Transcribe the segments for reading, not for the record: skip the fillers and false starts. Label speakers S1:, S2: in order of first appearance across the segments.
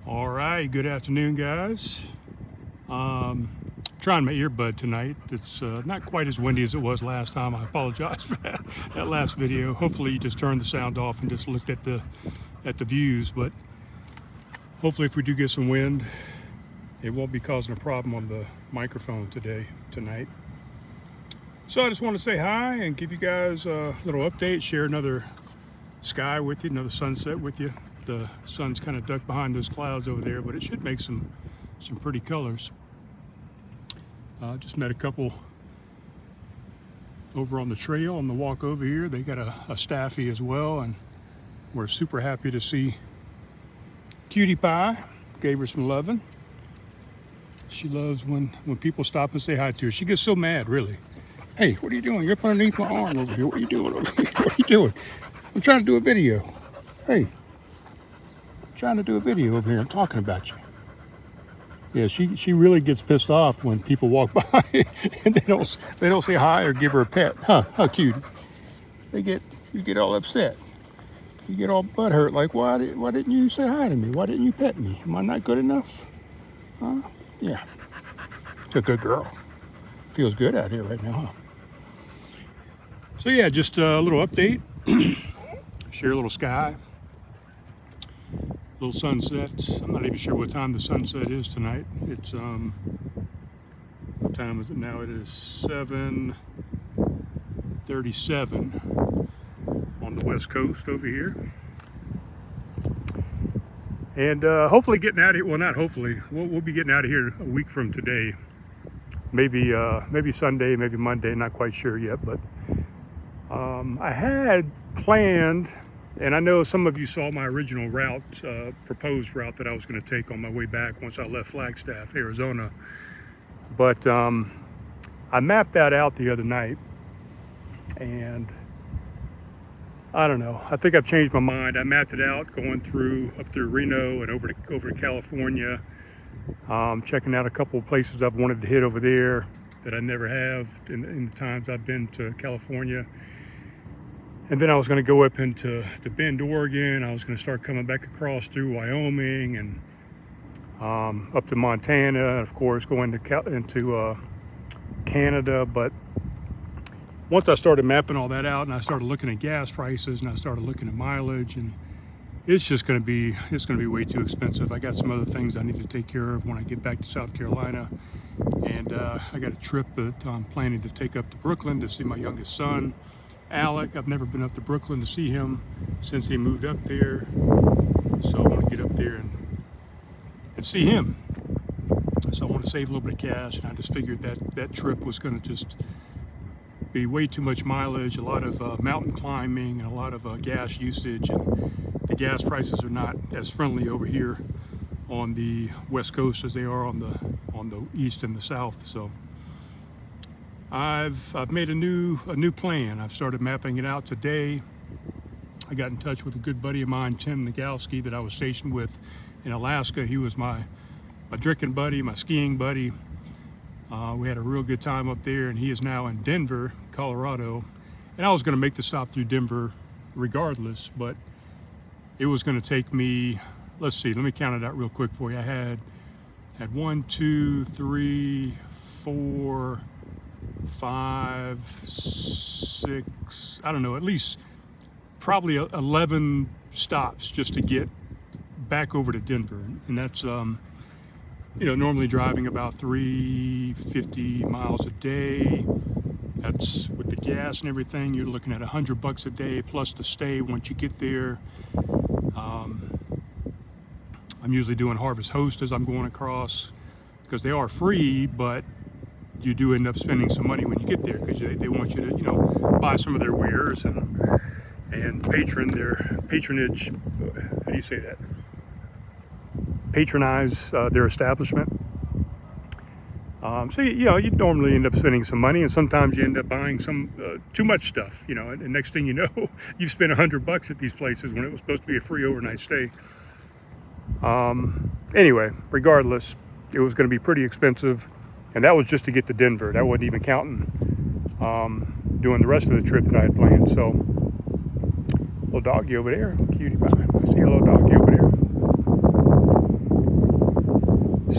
S1: All right, good afternoon, guys. Trying my earbud tonight. It's not quite as windy as it was last time. I apologize for that last video. Hopefully you just turned the sound off and just looked at the views, but hopefully if we do get some wind, it won't be causing a problem on the microphone tonight. So I just want to say hi and give you guys a little update, share another sky with you, another sunset with you. The sun's kind of ducked behind those clouds over there, but it should make some pretty colors. Just met a couple over on the trail on the walk over here. They got a staffy as well, and we're super happy to see Cutie Pie. Gave her some loving. She loves when people stop and say hi to her. She gets so mad, really. Hey, what are you doing? You're up underneath my arm over here. What are you doing over here? What are you doing? I'm trying to do a video. Hey, I'm trying to do a video over here. I'm talking about you. Yeah, she really gets pissed off when people walk by and they don't say hi or give her a pet. Huh, Cutie? You get all upset. You get all butthurt, like, why didn't you say hi to me? Why didn't you pet me? Am I not good enough? Huh? Yeah. It's a good girl. Feels good out here right now, huh? So yeah, just a little update. Share a little sky. Little sunsets. I'm not even sure what time the sunset is tonight. It's what time is it now? It is 7:37 on the west coast over here. And hopefully getting out of here. Well, not hopefully. We'll be getting out of here a week from today. Maybe Sunday, maybe Monday. Not quite sure yet. But I had planned. And I know some of you saw my original route, proposed route that I was going to take on my way back once I left Flagstaff, Arizona. But I mapped that out the other night, and I don't know. I think I've changed my mind. I mapped it out going up through Reno and over to California, checking out a couple of places I've wanted to hit over there that I never have in the times I've been to California. And then I was going to go up into Bend, Oregon. I was going to start coming back across through Wyoming and up to Montana, and of course going into Canada. But once I started mapping all that out, and I started looking at gas prices, and I started looking at mileage, and it's going to be way too expensive. I got some other things I need to take care of when I get back to South Carolina, and I got a trip that I'm planning to take up to Brooklyn to see my youngest son, Alec. I've never been up to Brooklyn to see him since he moved up there, so I want to get up there and see him. So I want to save a little bit of cash, and I just figured that trip was going to just be way too much mileage, a lot of mountain climbing, and a lot of gas usage, and the gas prices are not as friendly over here on the west coast as they are on the east and the south. So I've made a new plan. I've started mapping it out today. I got in touch with a good buddy of mine, Tim Nagalski, that I was stationed with in Alaska. He was my drinking buddy, my skiing buddy. We had a real good time up there, and he is now in Denver, Colorado. And I was going to make the stop through Denver regardless, but it was going to take me, let's see, let me count it out real quick for you. I had 1, 2, 3, 4, 5, 6, I don't know, at least probably 11 stops just to get back over to Denver. And that's normally driving about 350 miles a day. That's with the gas and everything. You're looking at $100 a day plus the stay once you get there. I'm usually doing Harvest Host as I'm going across, because they are free, but you do end up spending some money when you get there, because they want you to buy some of their wares and patronage. How do you say that? Patronize their establishment. So you normally end up spending some money, and sometimes you end up buying some too much stuff. And next thing you know, you've spent $100 at these places when it was supposed to be a free overnight stay. Anyway, regardless, it was going to be pretty expensive, and that was just to get to Denver. That wasn't even counting doing the rest of the trip that I had planned. So, little doggy over there, Cutie Pie. I see a little doggy over there.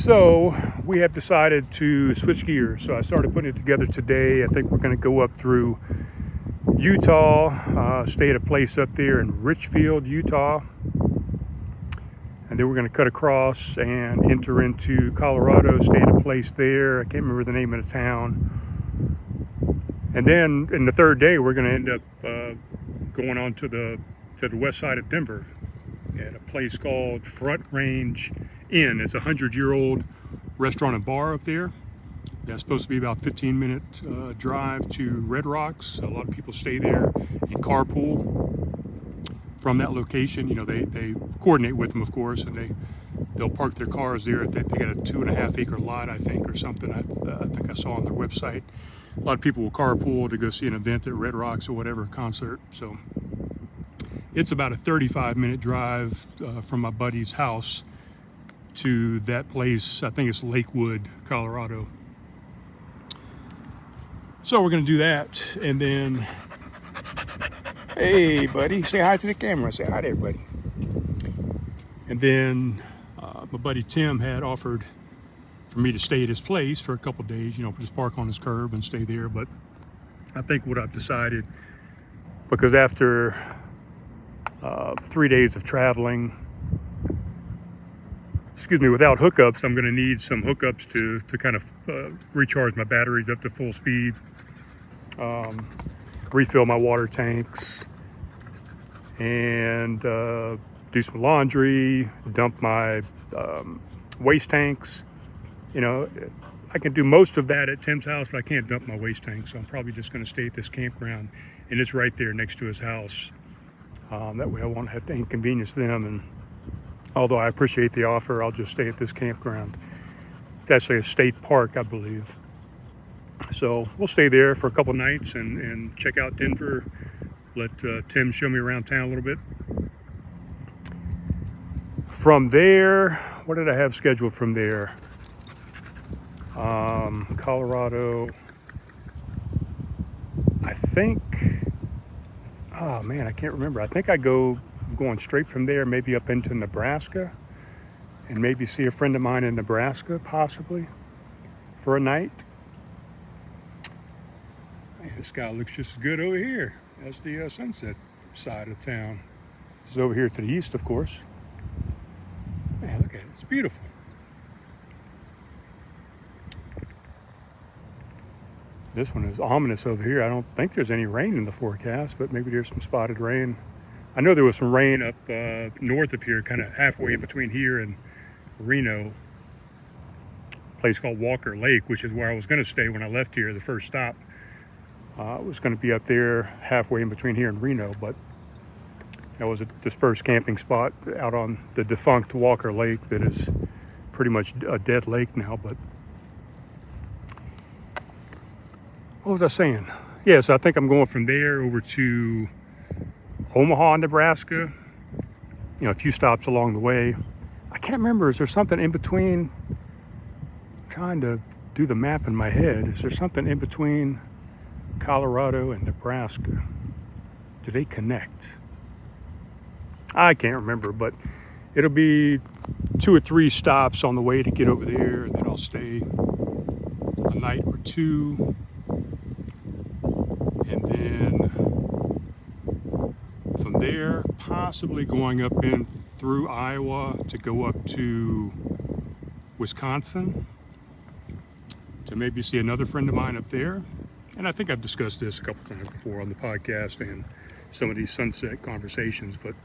S1: So we have decided to switch gears. So I started putting it together today. I think we're going to go up through Utah, stay at a place up there in Richfield, Utah. And then we're going to cut across and enter into Colorado, stay at a place there. I can't remember the name of the town. And then in the third day, we're going to end up going on to the west side of Denver at a place called Front Range Inn. It's a 100-year-old restaurant and bar up there. That's supposed to be about 15-minute drive to Red Rocks. A lot of people stay there and carpool from that location. You know, they coordinate with them, of course, and they'll park their cars there. They got a 2.5 acre lot, I think, or something. I think I saw on their website. A lot of people will carpool to go see an event at Red Rocks or whatever, concert. So it's about a 35-minute drive from my buddy's house to that place. I think it's Lakewood, Colorado. So we're going to do that, and then, hey, buddy, say hi to the camera. Say hi to everybody. And then my buddy Tim had offered for me to stay at his place for a couple of days, you know, just park on his curb and stay there. But I think what I've decided, because after 3 days of traveling, without hookups, I'm going to need some hookups to kind of recharge my batteries up to full speed, refill my water tanks, and do some laundry, dump my waste tanks. You know, I can do most of that at Tim's house, but I can't dump my waste tank, so I'm probably just going to stay at this campground, and it's right there next to his house. That way I won't have to inconvenience them, and although I appreciate the offer, I'll just stay at this campground. It's actually a state park, I believe. So we'll stay there for a couple nights and check out Denver. Let Tim show me around town a little bit. From there, what did I have scheduled from there? Colorado. I think, oh man, I can't remember. I think I'm going straight from there, maybe up into Nebraska, and maybe see a friend of mine in Nebraska, possibly, for a night. Man, this sky looks just as good over here as the sunset side of town. This is over here to the east, of course. Man, look at it. It's beautiful. This one is ominous over here. I don't think there's any rain in the forecast, but maybe there's some spotted rain. I know there was some rain up north of here, kind of halfway in between here and Reno. A place called Walker Lake, which is where I was going to stay when I left here, the first stop. I was going to be up there halfway in between here and Reno, but that was a dispersed camping spot out on the defunct Walker Lake that is pretty much a dead lake now. But what was I saying? Yeah, so I think I'm going from there over to Omaha, Nebraska. You know, a few stops along the way. I can't remember, is there something in between? I'm trying to do the map in my head. Is there something in between Colorado and Nebraska? Do they connect? I can't remember, but it'll be 2 or 3 stops on the way to get over there, and then I'll stay a night or two. And then from there, possibly going up in through Iowa to go up to Wisconsin to maybe see another friend of mine up there. And I think I've discussed this a couple times before on the podcast and some of these sunset conversations. But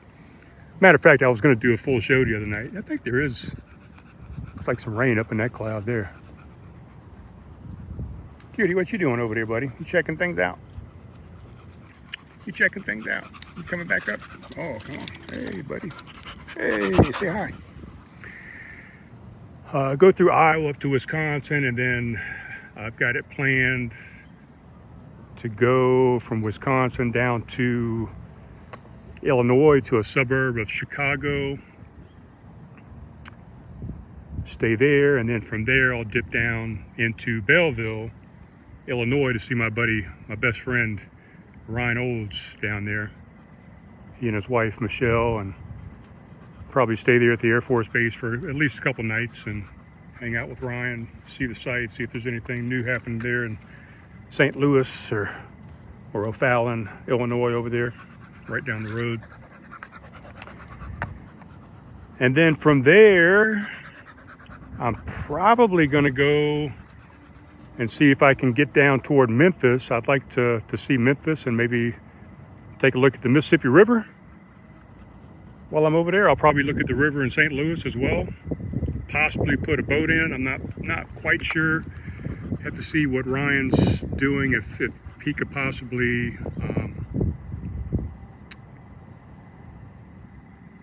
S1: matter of fact, I was going to do a full show the other night. I think there is, looks like some rain up in that cloud there. Cutie, what you doing over there, buddy? You checking things out? You checking things out? You coming back up? Oh, come on. Hey, buddy. Hey, say hi. Go through Iowa up to Wisconsin, and then I've got it planned to go from Wisconsin down to Illinois, to a suburb of Chicago. Stay there, and then from there I'll dip down into Belleville, Illinois, to see my buddy, my best friend, Ryan Olds, down there. He and his wife, Michelle, and probably stay there at the Air Force Base for at least a couple nights and hang out with Ryan, see the sights, see if there's anything new happening there in St. Louis or O'Fallon, Illinois over there, right down the road. And then from there, I'm probably going to go and see if I can get down toward Memphis. I'd like to see Memphis and maybe take a look at the Mississippi River. While I'm over there, I'll probably look at the river in St. Louis as well. Possibly put a boat in. I'm not quite sure. Have to see what Ryan's doing, if he could possibly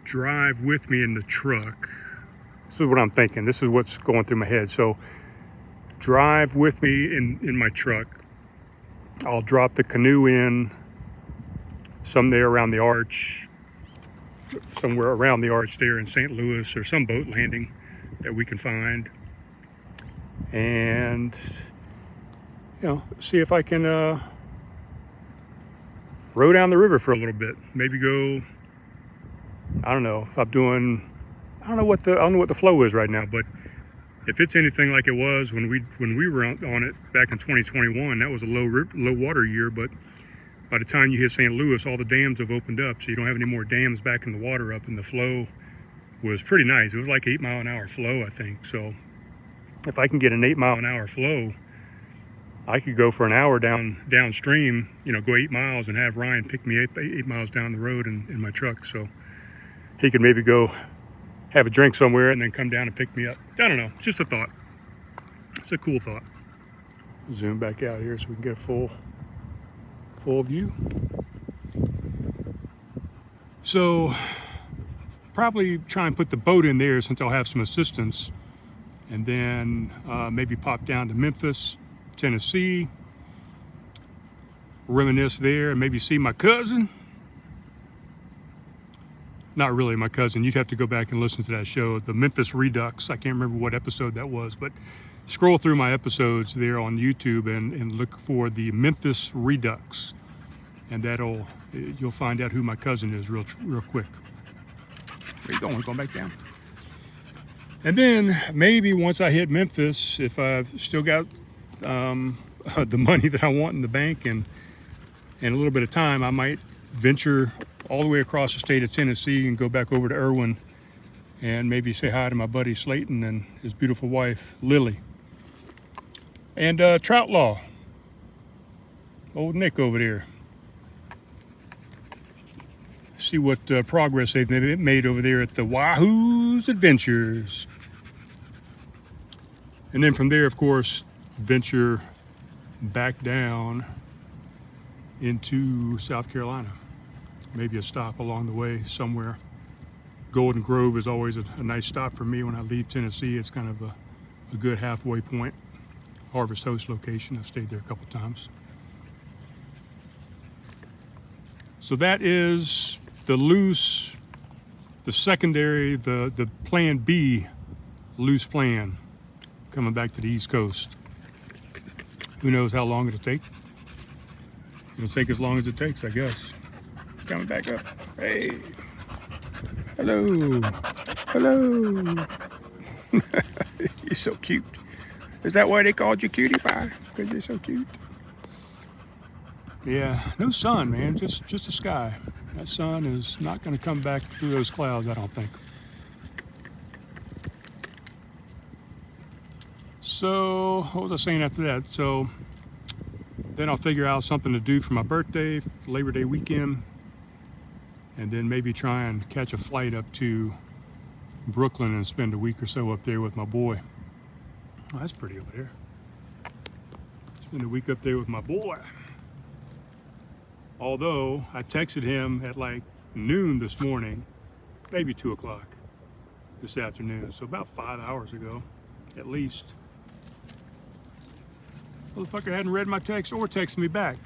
S1: drive with me in the truck. This is what I'm thinking. This is what's going through my head. So drive with me in my truck. I'll drop the canoe in somewhere around the arch there in St. Louis, or some boat landing that we can find, and see if I can row down the river for a little bit. Maybe go, I don't know if I'm doing, I don't know what the flow is right now, but if it's anything like it was when we were on it back in 2021, that was a low water year. But by the time you hit St. Louis, all the dams have opened up, so you don't have any more dams backing the water up, and the flow was pretty nice. It was like 8 mile an hour flow, I think. So if I can get an 8 mile an hour flow, I could go for an hour downstream, go 8 miles and have Ryan pick me 8 miles down the road in my truck. So he could maybe go have a drink somewhere and then come down and pick me up. I don't know, just a thought. It's a cool thought. Zoom back out here so we can get a full view. So probably try and put the boat in there since I'll have some assistance, and then maybe pop down to Memphis, Tennessee, reminisce there, and maybe see my cousin. Not really my cousin. You'd have to go back and listen to that show, the Memphis Redux. I can't remember what episode that was, but scroll through my episodes there on YouTube and look for the Memphis Redux, and you'll find out who my cousin is real quick. Where you going? Going back down. And then maybe once I hit Memphis, if I've still got the money that I want in the bank and a little bit of time, I might venture all the way across the state of Tennessee and go back over to Irwin and maybe say hi to my buddy Slayton and his beautiful wife Lily. And Trout Law, old Nick over there. See what progress they've made over there at the Wahoo's Adventures. And then from there, of course, venture back down into South Carolina. Maybe a stop along the way somewhere. Golden Grove is always a nice stop for me when I leave Tennessee. It's kind of a good halfway point. Harvest Host location. I've stayed there a couple times. So that is the secondary, the plan B, loose plan, coming back to the East Coast. Who knows how long it'll take? It'll take as long as it takes, I guess. Coming back up. Hey. Hello. Hello. You're so cute. Is that why they called you Cutie Pie? Because you're so cute. Yeah, no sun, man. Just the sky. That sun is not going to come back through those clouds, I don't think. So, what was I saying after that? So, then I'll figure out something to do for my birthday, Labor Day weekend, and then maybe try and catch a flight up to Brooklyn and spend a week or so up there with my boy. Oh, that's pretty over there. Spend a week up there with my boy. Although I texted him at like noon this morning, maybe 2 o'clock this afternoon, so about 5 hours ago at least. Motherfucker hadn't read my text or texted me back.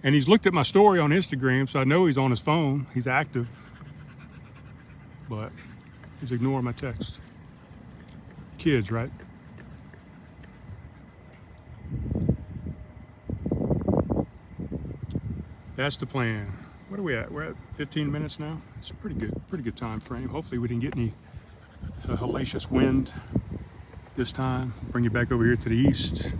S1: And he's looked at my story on Instagram, so I know he's on his phone. He's active. But he's ignoring my text. Kids, right? That's the plan. What are we at? We're at 15 minutes now. It's a pretty good time frame. Hopefully we didn't get any hellacious wind this time. Bring you back over here to the east.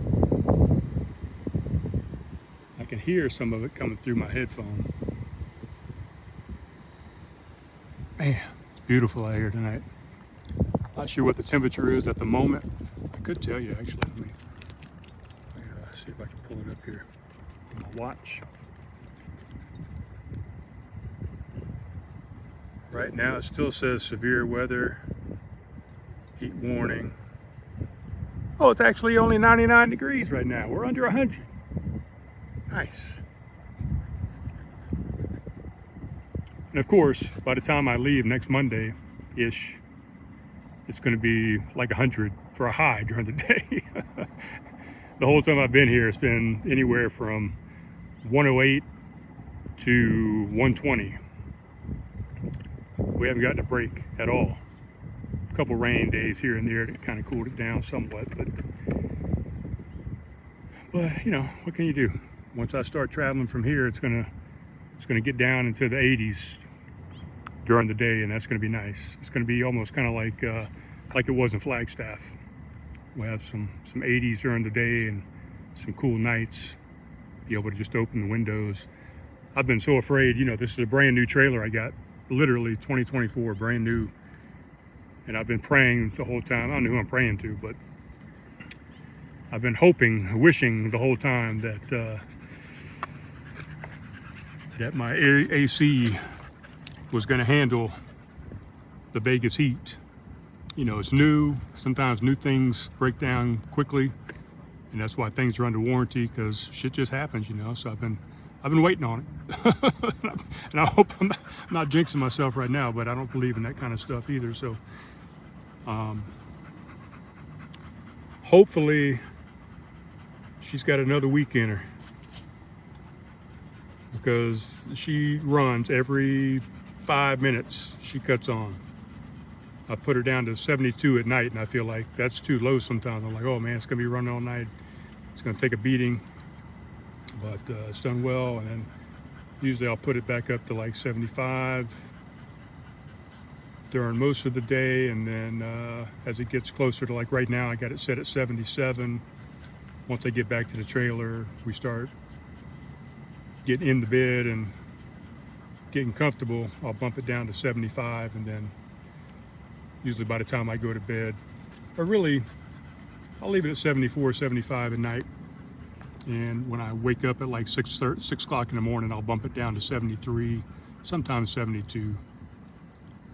S1: I can hear some of it coming through my headphone. Man, it's beautiful out here tonight. Not sure what the temperature is at the moment. I could tell you actually. Let me see if I can pull it up here on my watch. Right now it still says severe weather, heat warning. Oh, it's actually only 99 degrees right now. We're under 100. Nice. And of course, by the time I leave next Monday-ish, it's going to be like 100 for a high during the day. The whole time I've been here, it's been anywhere from 108 to 120. We haven't gotten a break at all. A couple rain days here and there that kind of cooled it down somewhat, but you know, what can you do? Once I start traveling from here, it's gonna get down into the 80s during the day, and that's gonna be nice. It's gonna be almost kind of like it was in Flagstaff. We'll have some 80s during the day and some cool nights. Be able to just open the windows. I've been so afraid, you know, this is a brand new trailer I got. Literally 2024, brand new, and I've been praying the whole time. I don't know who I'm praying to, but I've been hoping, wishing the whole time that that my AC was going to handle the Vegas heat. You know, it's new. Sometimes new things break down quickly, and that's why things are under warranty, because shit just happens, you know. So I've been waiting on it. And I hope I'm not jinxing myself right now, but I don't believe in that kind of stuff either. So hopefully she's got another week in her, because she runs every 5 minutes. She cuts on. I put her down to 72 at night, and I feel like that's too low sometimes. I'm like, oh man, it's gonna be running all night. It's gonna take a beating. But it's done well, and then usually I'll put it back up to like 75 during most of the day, and then as it gets closer to, like right now, I got it set at 77. Once I get back to the trailer, we start getting in the bed and getting comfortable, I'll bump it down to 75, and then usually by the time I go to bed, or really, I'll leave it at 74, 75 at night. And when I wake up at like 6 o'clock in the morning, I'll bump it down to 73, sometimes 72.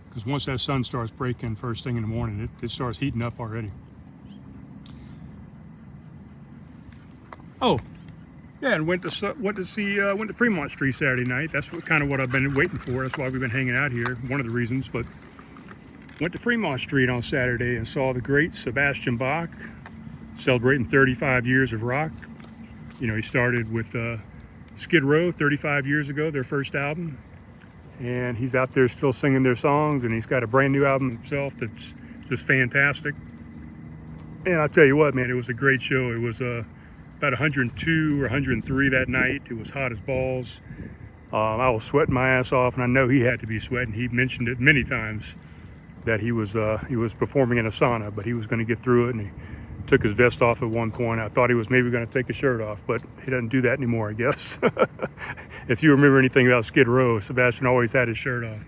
S1: Because once that sun starts breaking first thing in the morning, it starts heating up already. Oh, yeah, and went to Fremont St Saturday night. That's kind of what I've been waiting for. That's why we've been hanging out here. One of the reasons, but went to Fremont St on Saturday and saw the great Sebastian Bach celebrating 35 years of rock. You know, he started with Skid Row 35 years ago, their first album, and he's out there still singing their songs, and he's got a brand new album himself that's just fantastic. And I'll tell you what, man, it was a great show. It was about 102 or 103 that night. It was hot as balls. I was sweating my ass off, and I know he had to be sweating. He mentioned it many times that he was performing in a sauna, but he was going to get through it, and he took his vest off at one point. I thought he was maybe going to take his shirt off, but he doesn't do that anymore, I guess. If you remember anything about Skid Row, Sebastian always had his shirt off.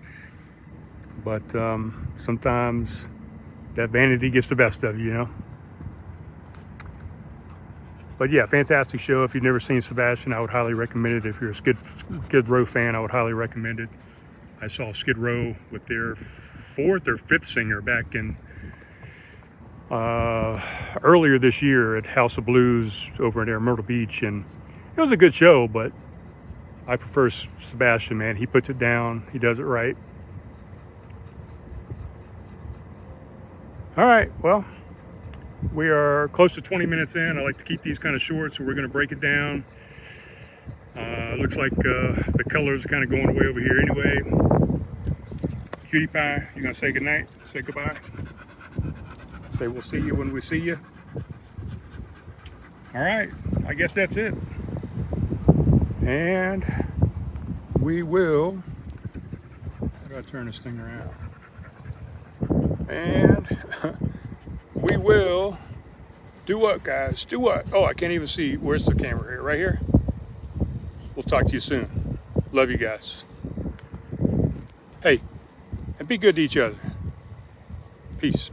S1: But sometimes that vanity gets the best of you, you know. But yeah, fantastic show. If you've never seen Sebastian, I would highly recommend it. If you're a Skid Row fan, I would highly recommend it. I saw Skid Row with their 4th or 5th singer back in earlier this year at House of Blues over there in Myrtle Beach, and it was a good show, but I prefer Sebastian, man. He puts it down. He does it right. All right, well, we are close to 20 minutes in. I like to keep these kind of short, so we're going to break it down. Looks like the colors are kind of going away over here anyway. Cutie pie, you going to say goodnight? Say goodbye? Say we'll see you when we see you. All right, I guess that's it. And we will, how do I turn this thing around? And we will Do what, guys? Do what? Oh, I can't even see. Where's the camera here? Right here? We'll talk to you soon. Love you guys. Hey, and be good to each other. Peace.